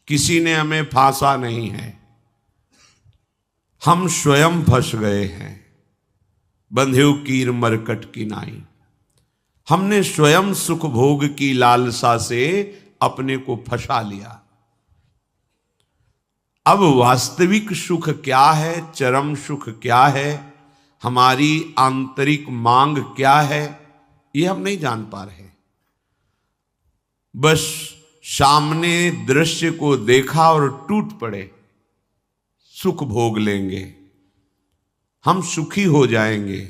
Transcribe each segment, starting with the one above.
किसी ने हमें फांसा नहीं है, हम स्वयं फंस गए हैं। बंधेउ कीर मरकट की नाई, हमने स्वयं सुख भोग की लालसा से अपने को फंसा लिया। अब वास्तविक सुख क्या है, चरम सुख क्या है, हमारी आंतरिक मांग क्या है, ये हम नहीं जान पा रहे। बस सामने दृश्य को देखा और टूट पड़े, सुख भोग लेंगे, हम सुखी हो जाएंगे।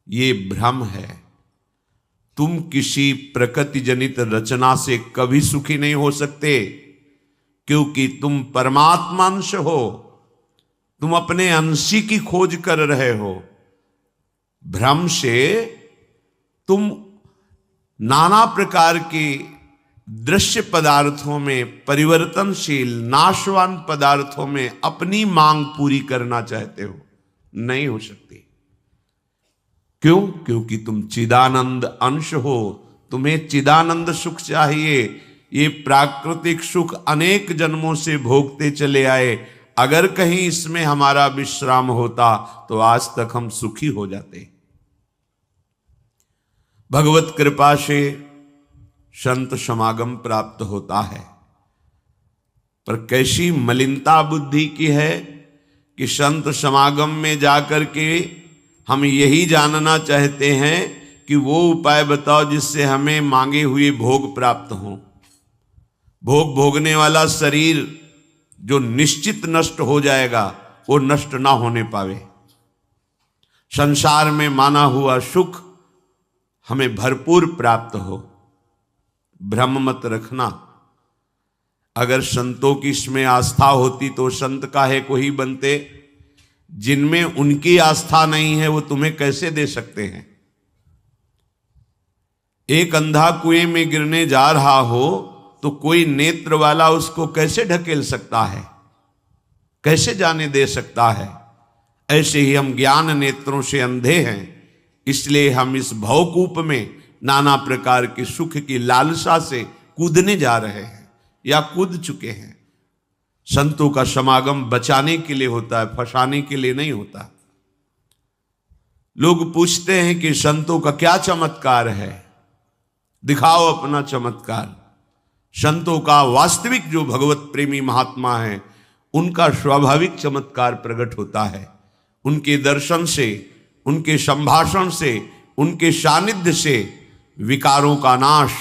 ये भ्रम है। तुम किसी प्रकृति जनित रचना से कभी सुखी नहीं हो सकते, क्योंकि तुम परमात्मा अंश हो, तुम अपने अंशी की खोज कर रहे हो। भ्रम से तुम नाना प्रकार के दृश्य पदार्थों में, परिवर्तनशील नाशवान पदार्थों में अपनी मांग पूरी करना चाहते हो, नहीं हो सकती। क्यों? क्योंकि तुम चिदानंद अंश हो, तुम्हें चिदानंद सुख चाहिए। ये प्राकृतिक सुख अनेक जन्मों से भोगते चले आए, अगर कहीं इसमें हमारा विश्राम होता तो आज तक हम सुखी हो जाते। भगवत कृपा से संत समागम प्राप्त होता है, पर कैसी मलिनता बुद्धि की है कि संत समागम में जाकर के हम यही जानना चाहते हैं कि वो उपाय बताओ जिससे हमें मांगे हुए भोग प्राप्त हों। भोग भोगने वाला शरीर जो निश्चित नष्ट हो जाएगा, वो नष्ट ना होने पावे। संसार में माना हुआ सुख हमें भरपूर प्राप्त हो। भ्रम मत रखना। अगर संतों की इसमें आस्था होती तो संत काहे को ही बनते। जिनमें उनकी आस्था नहीं है वो तुम्हें कैसे दे सकते हैं। एक अंधा कुएं में गिरने जा रहा हो तो कोई नेत्र वाला उसको कैसे ढकेल सकता है, कैसे जाने दे सकता है। ऐसे ही हम ज्ञान नेत्रों से अंधे हैं, इसलिए हम इस भवकूप में नाना प्रकार के सुख की लालसा से कूदने जा रहे हैं या कूद चुके हैं। संतों का समागम बचाने के लिए होता है, फंसाने के लिए नहीं होता। लोग पूछते हैं कि संतों का क्या चमत्कार है, दिखाओ अपना चमत्कार। संतों का वास्तविक जो भगवत प्रेमी महात्मा है, उनका स्वाभाविक चमत्कार प्रकट होता है। उनके दर्शन से, उनके संभाषण से, उनके सानिध्य से विकारों का नाश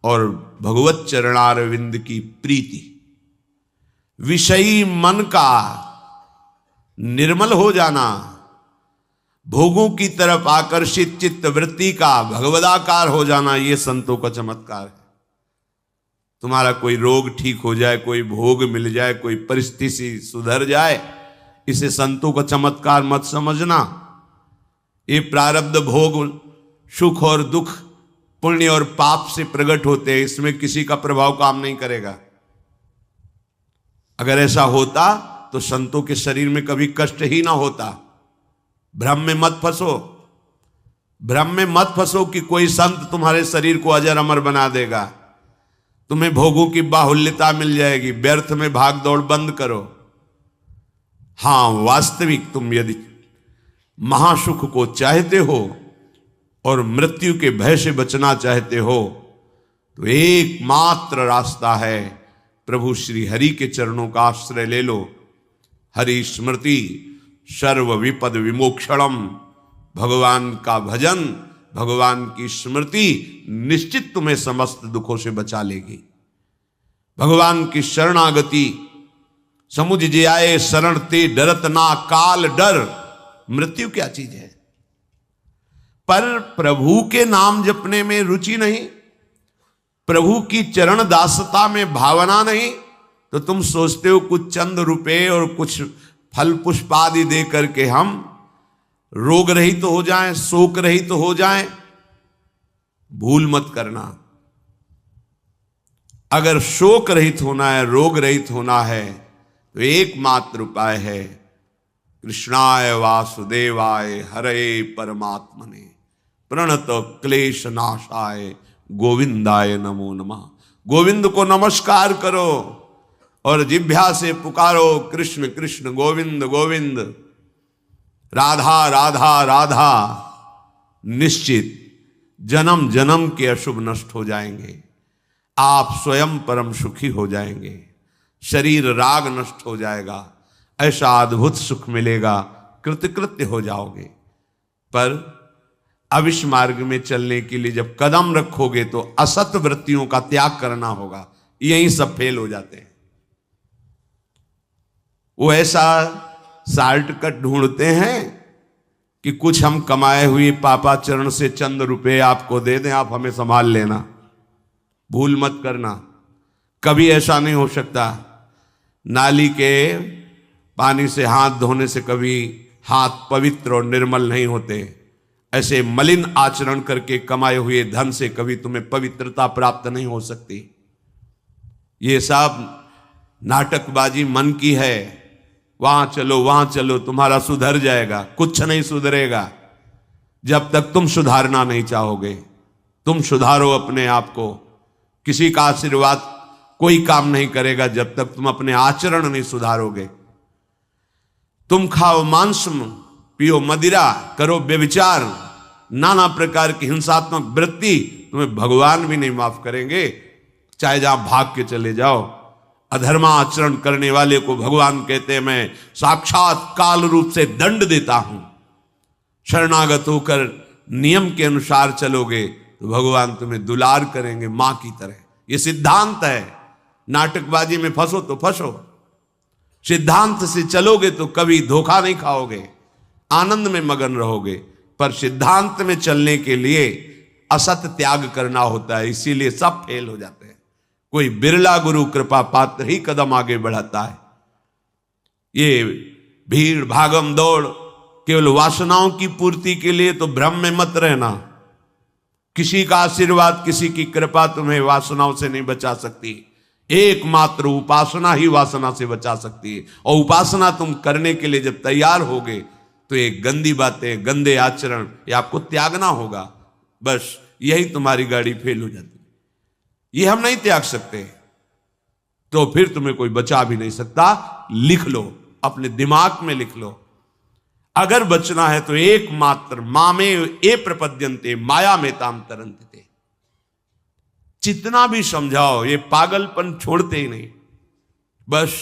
और भगवत चरणारविंद की प्रीति, विषयी मन का निर्मल हो जाना, भोगों की तरफ आकर्षित चित्त वृत्ति का भगवदाकार हो जाना, ये संतों का चमत्कार है। तुम्हारा कोई रोग ठीक हो जाए, कोई भोग मिल जाए, कोई परिस्थिति सुधर जाए, इसे संतों का चमत्कार मत समझना। ये प्रारब्ध भोग सुख और दुख, पुण्य और पाप से प्रकट होते हैं, इसमें किसी का प्रभाव काम नहीं करेगा। अगर ऐसा होता तो संतों के शरीर में कभी कष्ट ही ना होता। भ्रम में मत फंसो, भ्रम में मत फंसो कि कोई संत तुम्हारे शरीर को अजर अमर बना देगा, तुम्हें भोगों की बाहुल्यता मिल जाएगी। व्यर्थ में भाग दौड़ बंद करो। हां, वास्तविक तुम यदि महासुख को चाहते हो और मृत्यु के भय से बचना चाहते हो तो एकमात्र रास्ता है प्रभु श्री हरि के चरणों का आश्रय ले लो। हरि स्मृति सर्व विपद विमोक्षणम। भगवान का भजन, भगवान की स्मृति निश्चित तुम्हें समस्त दुखों से बचा लेगी। भगवान की शरणागति, समुझ जे आए शरण ते डरत ना काल डर। मृत्यु क्या चीज है? पर प्रभु के नाम जपने में रुचि नहीं, प्रभु की चरण दासता में भावना नहीं, तो तुम सोचते हो कुछ चंद रुपए और कुछ फल पुष्प आदि दे करके हम रोग रहित तो हो जाएं, शोक रहित तो हो जाएं। भूल मत करना। अगर शोक रहित होना है, रोग रहित होना है, तो एकमात्र उपाय है कृष्णाय वासुदेवाय हरे परमात्मने प्रणत क्लेश नाशाय गोविंदाय नमो नमः। गोविंद को नमस्कार करो। और जिह्वा से पुकारो कृष्ण कृष्ण गोविंद गोविंद, राधा राधा राधा, निश्चित जन्म जन्म के अशुभ नष्ट हो जाएंगे। आप स्वयं परम सुखी हो जाएंगे, शरीर राग नष्ट हो जाएगा, ऐसा अद्भुत सुख मिलेगा, कृतकृत्य हो जाओगे। पर अब इस मार्ग में चलने के लिए जब कदम रखोगे तो असत वृत्तियों का त्याग करना होगा। यहीं सब फेल हो जाते हैं। वो ऐसा शॉर्टकट ढूंढते हैं कि कुछ हम कमाए हुए पापाचरण से चंद रुपए आपको दे दें, आप हमें संभाल लेना, भूल मत करना। कभी ऐसा नहीं हो सकता। नाली के पानी से हाथ धोने से कभी हाथ पवित्र और निर्मल नहीं होते। ऐसे मलिन आचरण करके कमाए हुए धन से कभी तुम्हें पवित्रता प्राप्त नहीं हो सकती। ये सब नाटकबाजी मन की है। वहां चलो तुम्हारा सुधर जाएगा, कुछ नहीं सुधरेगा जब तक तुम सुधारना नहीं चाहोगे। तुम सुधारो अपने आप को। किसी का आशीर्वाद कोई काम नहीं करेगा जब तक तुम अपने आचरण नहीं सुधारोगे। तुम खाओ मांस, पियो मदिरा, करो व्यभिचार, नाना प्रकार की हिंसात्मक वृत्ति, तुम्हें भगवान भी नहीं माफ करेंगे, चाहे जहां भाग के चले जाओ। अधर्मा आचरण करने वाले को भगवान कहते हैं मैं साक्षात काल रूप से दंड देता हूं। शरणागत होकर नियम के अनुसार चलोगे तो भगवान तुम्हें दुलार करेंगे मां की तरह। यह सिद्धांत है। नाटकबाजी में फंसो तो फंसो, सिद्धांत से चलोगे तो कभी धोखा नहीं खाओगे, आनंद में मगन रहोगे। पर सिद्धांत में चलने के लिए असत त्याग करना होता है, इसीलिए सब फेल हो जाते हैं। कोई बिरला गुरु कृपा पात्र ही कदम आगे बढ़ाता है। ये भीड़ भागम दौड़ केवल वासनाओं की पूर्ति के लिए तो भ्रम में मत रहना। किसी का आशीर्वाद, किसी की कृपा तुम्हें वासनाओं से नहीं बचा सकती। एकमात्र उपासना ही वासना से बचा सकती है। और उपासना तुम करने के लिए जब तैयार होगे तो ये गंदी बातें, गंदे आचरण, ये आपको त्यागना होगा। बस यही तुम्हारी गाड़ी फेल हो जाती है। ये हम नहीं त्याग सकते तो फिर तुम्हें कोई बचा भी नहीं सकता। लिख लो, अपने दिमाग में लिख लो। अगर बचना है तो एकमात्र मामे ए प्रपद्यन्ते माया में ताम तरन्ते। जितना भी समझाओ ये पागलपन छोड़ते ही नहीं। बस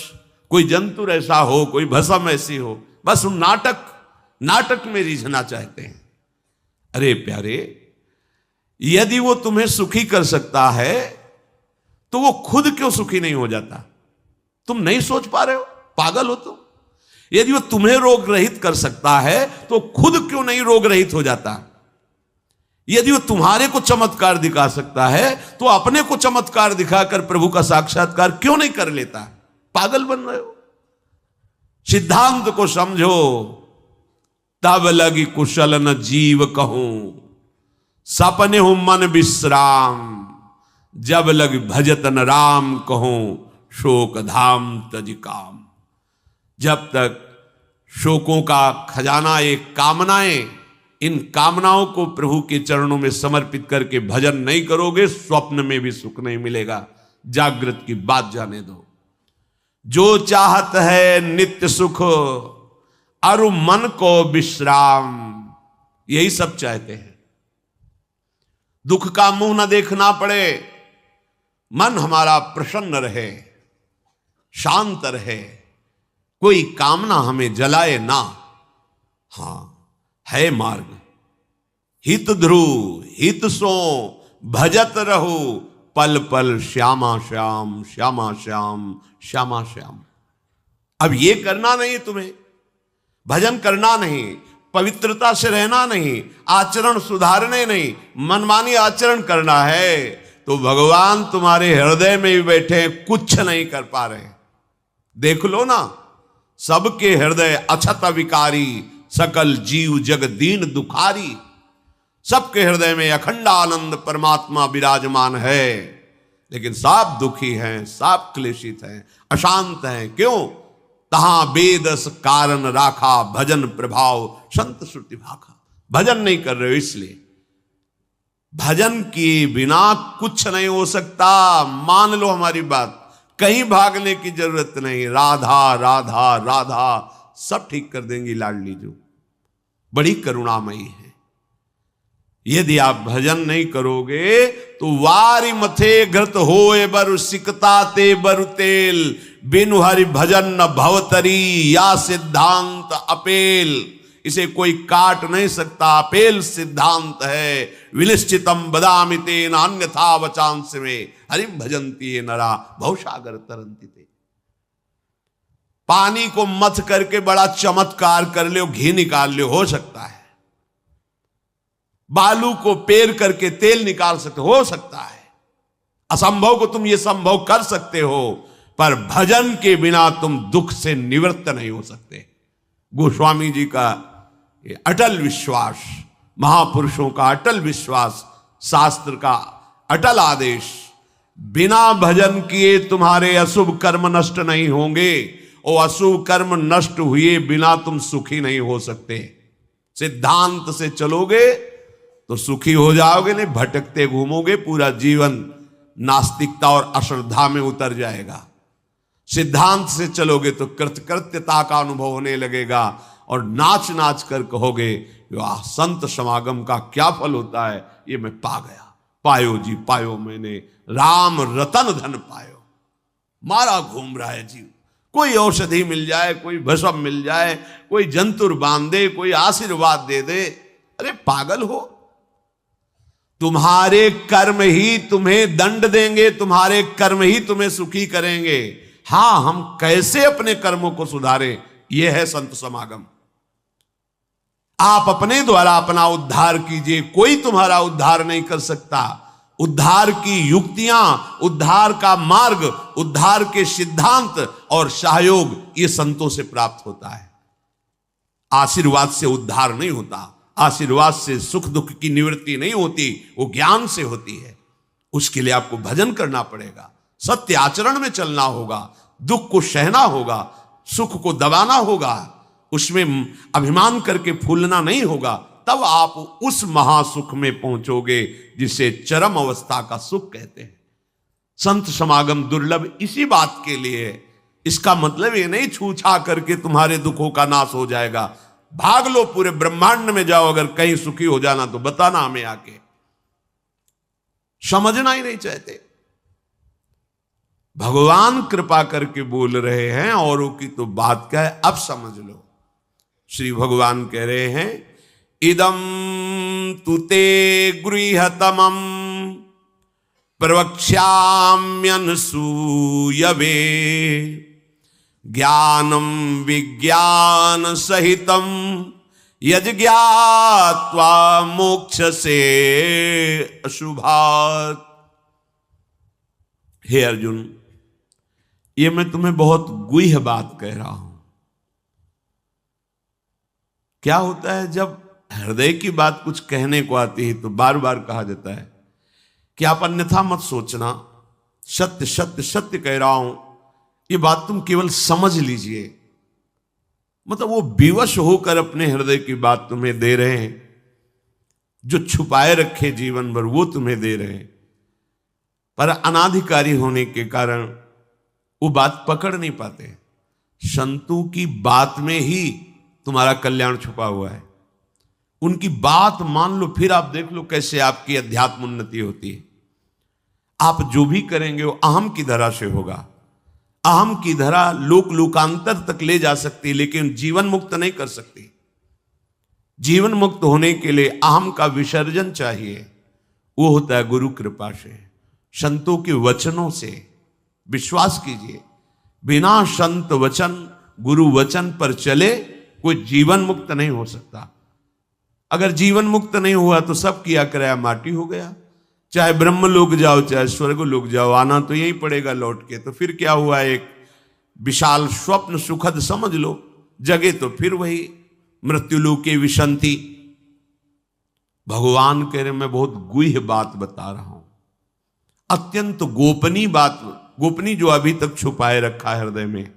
कोई जंतुर ऐसा हो, कोई भस्म ऐसी हो, बस हम नाटक में रिझना चाहते हैं। अरे प्यारे, यदि वो तुम्हें सुखी कर सकता है तो वो खुद क्यों सुखी नहीं हो जाता? तुम नहीं सोच पा रहे हो? पागल हो तुम? यदि वो तुम्हें रोग रहित कर सकता है तो खुद क्यों नहीं रोग रहित हो जाता? यदि वो तुम्हारे को चमत्कार दिखा सकता है तो अपने को चमत्कार दिखाकर प्रभु का साक्षात्कार क्यों नहीं कर लेता? पागल बन रहे हो। सिद्धांत को समझो। तब लगी कुशल न जीव कहूं, सपने हूं मन विश्राम, जब लग भजत न राम कहूं, शोक धाम तज काम। जब तक शोकों का खजाना एक कामनाएं, इन कामनाओं को प्रभु के चरणों में समर्पित करके भजन नहीं करोगे, स्वप्न में भी सुख नहीं मिलेगा। जागृत की बात जाने दो। जो चाहत है नित्य सुख, अरु मन को विश्राम, यही सब चाहते हैं। दुख का मुंह न देखना पड़े, मन हमारा प्रसन्न रहे, शांत रहे, कोई कामना हमें जलाए ना। हां, है मार्ग। हित ध्रुव हित सो भजत रहो, पल पल श्यामा श्याम श्यामा श्याम श्यामा श्याम। अब ये करना नहीं तुम्हें, भजन करना नहीं, पवित्रता से रहना नहीं, आचरण सुधारने नहीं, मनमानी आचरण करना है तो भगवान तुम्हारे हृदय में भी बैठे, कुछ नहीं कर पा रहे। देख लो ना, सबके हृदय अछत विकारी, सकल जीव जग दीन दुखारी। सबके हृदय में अखंड आनंद परमात्मा विराजमान है, लेकिन सब दुखी हैं, सब क्लेशित हैं, अशांत हैं। क्यों? तहां वेदस कारण राखा, भजन प्रभाव संत श्रुति भाखा। भजन नहीं कर रहे हो इसलिए। भजन के बिना कुछ नहीं हो सकता। मान लो हमारी बात, कहीं भागने की जरूरत नहीं। राधा राधा राधा सब ठीक कर देंगी लाडली जो, बड़ी करुणामयी है। यदि आप भजन नहीं करोगे तो वारी मथे घृत होए बरु सिकता ते बरु तेल, बिनु हरि भजन न भवतरी या सिद्धांत अपेल। इसे कोई काट नहीं सकता, अपेल सिद्धांत है। विनिश्चितम बदामि तेन अन्यथा वचांस में, हरिम भजन्ति ये नरा भवसागर तरन्ति ते। पानी को मथ करके बड़ा चमत्कार कर लो, घी निकाल लो, हो सकता है। बालू को पेर करके तेल निकाल सकते, हो सकता है। असंभव को तुम ये संभव कर सकते हो, पर भजन के बिना तुम दुख से निवृत्त नहीं हो सकते। गोस्वामी जी का ये अटल विश्वास, महापुरुषों का अटल विश्वास, शास्त्र का अटल आदेश, बिना भजन किए तुम्हारे अशुभ कर्म नष्ट नहीं होंगे, और अशुभ कर्म नष्ट हुए बिना तुम सुखी नहीं हो सकते। सिद्धांत से चलोगे तो सुखी हो जाओगे, नहीं भटकते घूमोगे, पूरा जीवन नास्तिकता और अश्रद्धा में उतर जाएगा। सिद्धांत से चलोगे तो कृतकृत्यता का अनुभव होने लगेगा, और नाच नाच कर कहोगे वाह, संत समागम का क्या फल होता है, ये मैं पा गया। पायो जी पायो मैंने, राम रतन धन पायो। मारा घूम रहा है जीव, कोई औषधि मिल जाए, कोई भस्म मिल जाए, कोई जंतुर बांध दे, कोई आशीर्वाद दे दे, अरे पागल हो। तुम्हारे कर्म ही तुम्हें दंड देंगे, तुम्हारे कर्म ही तुम्हें सुखी करेंगे। हां, हम कैसे अपने कर्मों को सुधारें, यह है संत समागम। आप अपने द्वारा अपना उद्धार कीजिए, कोई तुम्हारा उद्धार नहीं कर सकता। उद्धार की युक्तियां, उद्धार का मार्ग, उद्धार के सिद्धांत और सहयोग ये संतों से प्राप्त होता है। आशीर्वाद से उद्धार नहीं होता, आशीर्वाद से सुख दुख की निवृत्ति नहीं होती, वो ज्ञान से होती है। उसके लिए आपको भजन करना पड़ेगा, सत्य आचरण में चलना होगा, दुख को सहना होगा, सुख को दबाना होगा, उसमें अभिमान करके फूलना नहीं होगा। तब आप उस महासुख में पहुंचोगे जिसे चरम अवस्था का सुख कहते हैं। संत समागम दुर्लभ इसी बात के लिए है। इसका मतलब ये नहीं छूछा करके तुम्हारे दुखों का नाश हो जाएगा। भाग लो, पूरे ब्रह्मांड में जाओ, अगर कहीं सुखी हो जाना तो बताना हमें आके। समझना ही नहीं चाहते। भगवान कृपा करके बोल रहे हैं, औरों की तो बात क्या है, अब समझ लो। श्री भगवान कह रहे हैं, इदं तुते गृहतमं प्रवक्ष्याम्यनसूयवे, ज्ञानम विज्ञान सहितम यज्ञात्वा मोक्ष से अशुभात्। हे अर्जुन, ये मैं तुम्हें बहुत गुह्य बात कह रहा हूं। क्या होता है जब हृदय की बात कुछ कहने को आती है तो बार बार कहा जाता है कि आप अन्यथा मत सोचना, सत्य सत्य सत्य कह रहा हूं, ये बात तुम केवल समझ लीजिए। मतलब वो विवश होकर अपने हृदय की बात तुम्हें दे रहे हैं, जो छुपाए रखे जीवन भर वो तुम्हें दे रहे हैं, पर अनाधिकारी होने के कारण वो बात पकड़ नहीं पाते। संतों की बात में ही तुम्हारा कल्याण छुपा हुआ है। उनकी बात मान लो, फिर आप देख लो कैसे आपकी अध्यात्म उन्नति होती है। आप जो भी करेंगे वो अहम की धरा से होगा। अहम की धरा लोक लोकांतर तक ले जा सकती, लेकिन जीवन मुक्त नहीं कर सकती। जीवन मुक्त होने के लिए अहम का विसर्जन चाहिए। वो होता है गुरु कृपा से, संतों के वचनों से। विश्वास कीजिए, बिना संत वचन, गुरु वचन पर चले कोई जीवन मुक्त नहीं हो सकता। अगर जीवन मुक्त नहीं हुआ तो सब किया कराया माटी हो गया। चाहे ब्रह्म लोक जाओ, चाहे स्वर्ग लोक जाओ, आना तो यही पड़ेगा लौट के। तो फिर क्या हुआ, एक विशाल स्वप्न सुखद समझ लो, जगे तो फिर वही मृत्युलोके विशंति। भगवान कह रहे मैं बहुत गुह्य बात बता रहा हूं, अत्यंत गोपनीय बात, गोपनीय जो अभी तक छुपाए रखा है हृदय में।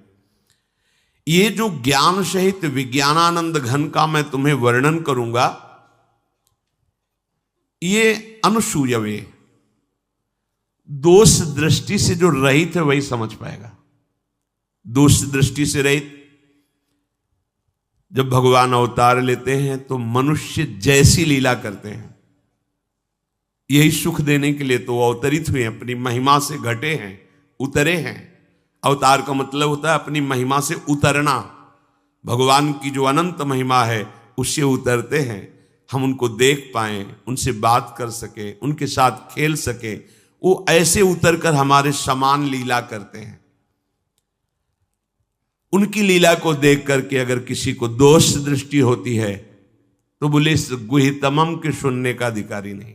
ये जो ज्ञान सहित विज्ञानानंद घन का मैं तुम्हें वर्णन करूंगा, ये अनुसूयवे, दोष दृष्टि से जो रहित है वही समझ पाएगा। दोष दृष्टि से रहित, जब भगवान अवतार लेते हैं तो मनुष्य जैसी लीला करते हैं, यही सुख देने के लिए तो अवतरित हुए, अपनी महिमा से घटे हैं, उतरे हैं। अवतार का मतलब होता है अपनी महिमा से उतरना। भगवान की जो अनंत महिमा है उससे उतरते हैं, हम उनको देख पाएं, उनसे बात कर सके, उनके साथ खेल सके। वो ऐसे उतरकर हमारे समान लीला करते हैं। उनकी लीला को देख करके अगर किसी को दोष दृष्टि होती है तो बोले इस गुहितमम के सुनने का अधिकारी नहीं।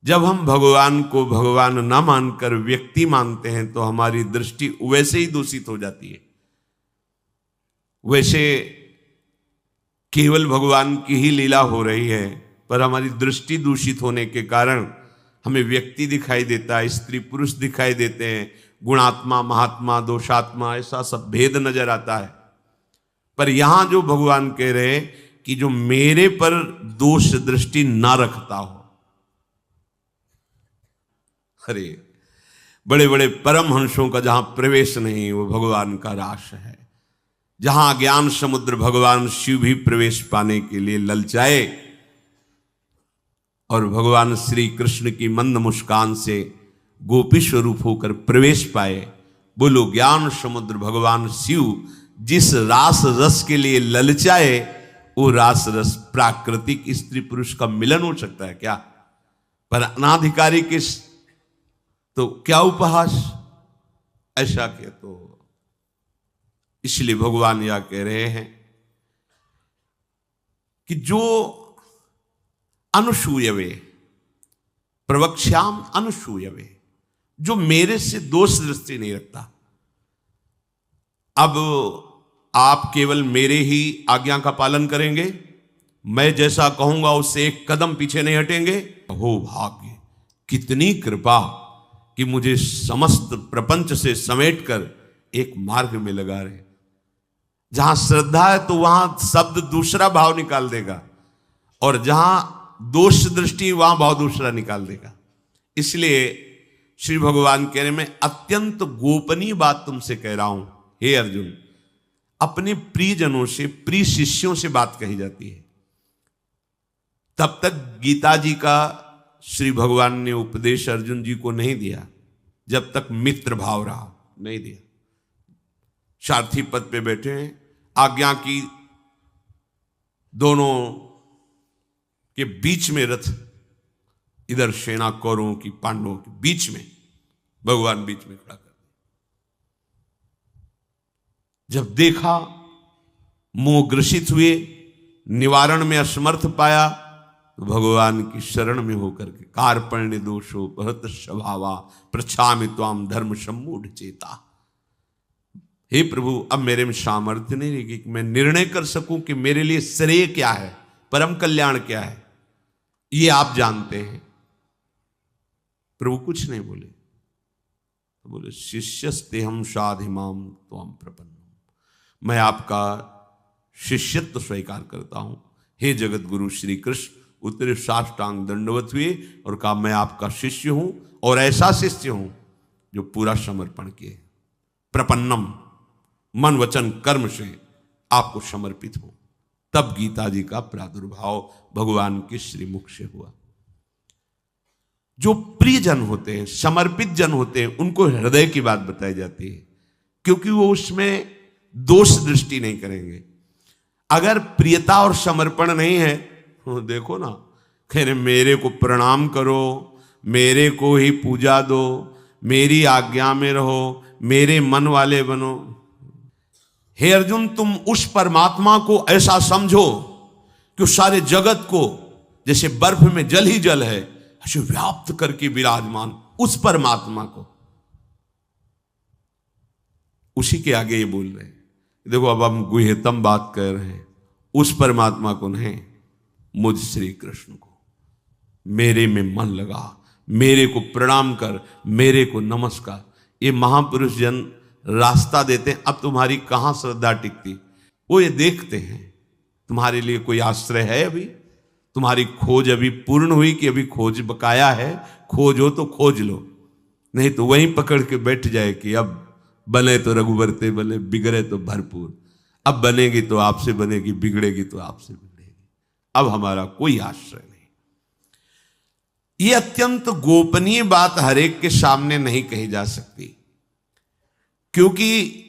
जब हम भगवान को भगवान न मानकर व्यक्ति मानते हैं तो हमारी दृष्टि वैसे ही दूषित हो जाती है। वैसे केवल भगवान की ही लीला हो रही है, पर हमारी दृष्टि दूषित होने के कारण हमें व्यक्ति दिखाई देता है, स्त्री पुरुष दिखाई देते हैं, गुणात्मा महात्मा दोषात्मा ऐसा सब भेद नजर आता है। पर यहां जो भगवान कह रहे हैं कि जो मेरे पर दोष दृष्टि ना रखता हो, अरे बड़े बड़े परमहंसों का जहां प्रवेश नहीं वो भगवान का रास है। जहां ज्ञान समुद्र भगवान शिव भी प्रवेश पाने के लिए ललचाए और भगवान श्री कृष्ण की मंद मुस्कान से गोपी स्वरूप होकर प्रवेश पाए। बोलो ज्ञान समुद्र भगवान शिव जिस रास रस के लिए ललचाए, वो रास रस प्राकृतिक स्त्री पुरुष का मिलन हो सकता है क्या? पर अनाधिकारी के तो क्या उपहास, ऐसा के तो इसलिए भगवान यह कह रहे हैं कि जो अनुसूयवे प्रवक्ष्याम अनुसूयवे, जो मेरे से दोष दृष्टि नहीं रखता। अब आप केवल मेरे ही आज्ञा का पालन करेंगे, मैं जैसा कहूंगा उससे एक कदम पीछे नहीं हटेंगे। हो भाग्य, कितनी कृपा कि मुझे समस्त प्रपंच से समेटकर एक मार्ग में लगा रहे। जहां श्रद्धा है तो वहां शब्द दूसरा भाव निकाल देगा, और जहां दोष दृष्टि वहां भाव दूसरा निकाल देगा। इसलिए श्री भगवान कह रहे मैं अत्यंत गोपनीय बात तुमसे कह रहा हूं हे अर्जुन। अपने प्रियजनों से, प्रिय शिष्यों से बात कही जाती है। तब तक गीता जी का श्री भगवान ने उपदेश अर्जुन जी को नहीं दिया जब तक मित्र भाव रहा, नहीं दिया। सारथी पद पे बैठे हैं, आज्ञा की दोनों के बीच में रथ, इधर सेना कौरवों की पांडवों के बीच में, भगवान बीच में खड़ा कर। जब देखा मोह ग्रसित हुए, निवारण में असमर्थ पाया, तो भगवान की शरण में होकर के कार्पण्य दोषो बहुत स्वभावा प्रच्छामि त्वाम धर्म सम्मूढ़ चेता। हे प्रभु, अब मेरे में सामर्थ्य नहीं रहेगी कि मैं निर्णय कर सकूं कि मेरे लिए श्रेय क्या है, परम कल्याण क्या है, ये आप जानते हैं। प्रभु कुछ नहीं बोले, तो बोले शिष्यस्तेहम साधिमाम त्वाम प्रपन्नम, मैं आपका शिष्यत्व स्वीकार करता हूं। हे जगत गुरु श्री कृष्ण उतरे साष्टांग दंडवत हुए और कहा मैं आपका शिष्य हूं, और ऐसा शिष्य हूं जो पूरा समर्पण किए, प्रपन्नम, मन वचन कर्म से आपको समर्पित हूं। तब गीता जी का प्रादुर्भाव भगवान के श्रीमुख से हुआ। जो प्रिय जन होते हैं, समर्पित जन होते हैं, उनको हृदय की बात बताई जाती है, क्योंकि वो उसमें दोष दृष्टि नहीं करेंगे। अगर प्रियता और समर्पण नहीं है, देखो ना, कह रहे मेरे को प्रणाम करो, मेरे को ही पूजा दो, मेरी आज्ञा में रहो, मेरे मन वाले बनो। हे अर्जुन, तुम उस परमात्मा को ऐसा समझो कि उस सारे जगत को जैसे बर्फ में जल ही जल है ऐसे व्याप्त करके विराजमान उस परमात्मा को, उसी के आगे ये बोल रहे हैं। देखो अब हम गुह्यतम बात कर रहे हैं, उस परमात्मा को नहीं, मुझ श्री कृष्ण को। मेरे में मन लगा, मेरे को प्रणाम कर, मेरे को नमस्कार। ये महापुरुष जन रास्ता देते हैं। अब तुम्हारी कहां श्रद्धा टिकती, वो ये देखते हैं तुम्हारे लिए कोई आश्रय है, अभी तुम्हारी खोज अभी पूर्ण हुई कि अभी खोज बकाया है, खोजो तो खोज लो, नहीं तो वहीं पकड़ के बैठ जाए कि अब बने तो रघुबर ते बने, बिगड़े तो भरपूर। अब बनेगी तो आपसे बनेगी, बिगड़ेगी तो आपसे बिगड़ेगी, अब हमारा कोई आश्रय नहीं। ये अत्यंत गोपनीय बात हर एक के सामने नहीं कही जा सकती, क्योंकि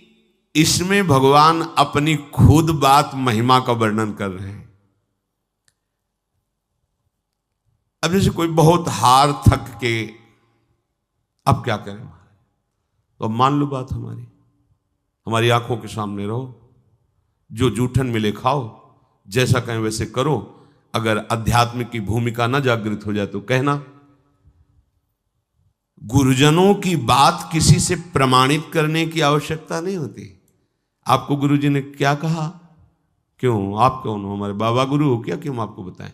इसमें भगवान अपनी खुद बात महिमा का वर्णन कर रहे हैं। अब जैसे कोई बहुत हार थक के अब क्या करें महाराज, तो अब मान लो बात हमारी आंखों के सामने रहो, जो जूठन मिले खाओ, जैसा कहें वैसे करो। अगर अध्यात्म की भूमिका ना जागृत हो जाए तो कहना। गुरुजनों की बात किसी से प्रमाणित करने की आवश्यकता नहीं होती। आपको गुरुजी ने क्या कहा, क्यों आप कौन हो, हमारे बाबा गुरु हो क्या, क्यों आपको बताएं?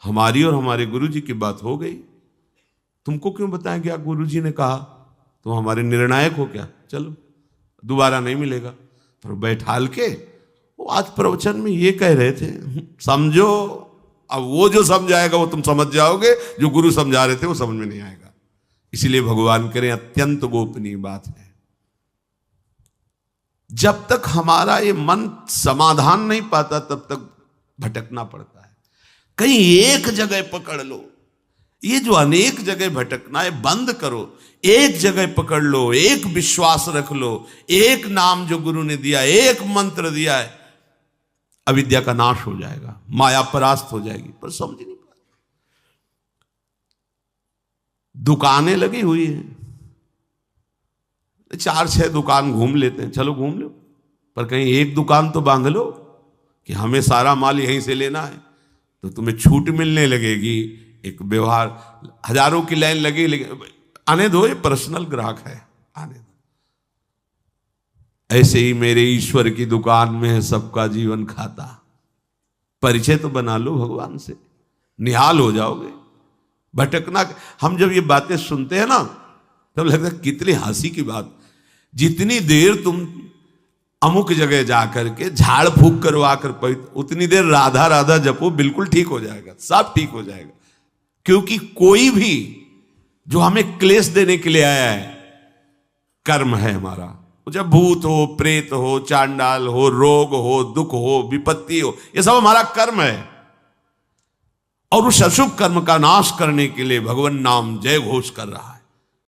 हमारी और हमारे गुरुजी की बात हो गई, तुमको क्यों बताएं क्या गुरुजी ने कहा? तुम हमारे निर्णायक हो क्या? चलो दोबारा नहीं मिलेगा। पर बैठाल के वो आज प्रवचन में ये कह रहे थे, समझो। अब वो जो समझाएगा वो तुम समझ जाओगे, जो गुरु समझा रहे थे वो समझ में नहीं आएगा। इसलिए भगवान करें अत्यंत गोपनीय बात है। जब तक हमारा ये मन समाधान नहीं पाता तब तक भटकना पड़ता है। कहीं एक जगह पकड़ लो, ये जो अनेक जगह भटकना है बंद करो, एक जगह पकड़ लो, एक विश्वास रख लो, एक नाम जो गुरु ने दिया, एक मंत्र दिया है, अविद्या का नाश हो जाएगा, माया परास्त हो जाएगी। पर समझ नहीं पाते। दुकानें लगी हुई हैं, 4-6 दुकान घूम लेते हैं, चलो घूम लो, पर कहीं एक दुकान तो बांध लो कि हमें सारा माल यहीं से लेना है, तो तुम्हें छूट मिलने लगेगी। एक व्यवहार, हजारों की लाइन लगी, लेकिन आने दो, ये पर्सनल ग्राहक है, आने दो। ऐसे ही मेरे ईश्वर की दुकान में है सबका जीवन खाता। परिचय तो बना लो भगवान से, निहाल हो जाओगे। भटकना, हम जब ये बातें सुनते हैं ना तब लगता है कितनी हंसी की बात। जितनी देर तुम अमुक जगह जाकर के झाड़ फूक करवा कर उतनी देर राधा राधा जपो, बिल्कुल ठीक हो जाएगा, सब ठीक हो जाएगा। क्योंकि कोई भी जो हमें क्लेश देने के लिए आया है, कर्म है हमारा। जब भूत हो, प्रेत हो, चांडाल हो, रोग हो, दुख हो, विपत्ति हो, ये सब हमारा कर्म है। और उस अशुभ कर्म का नाश करने के लिए भगवान नाम जय घोष कर रहा है।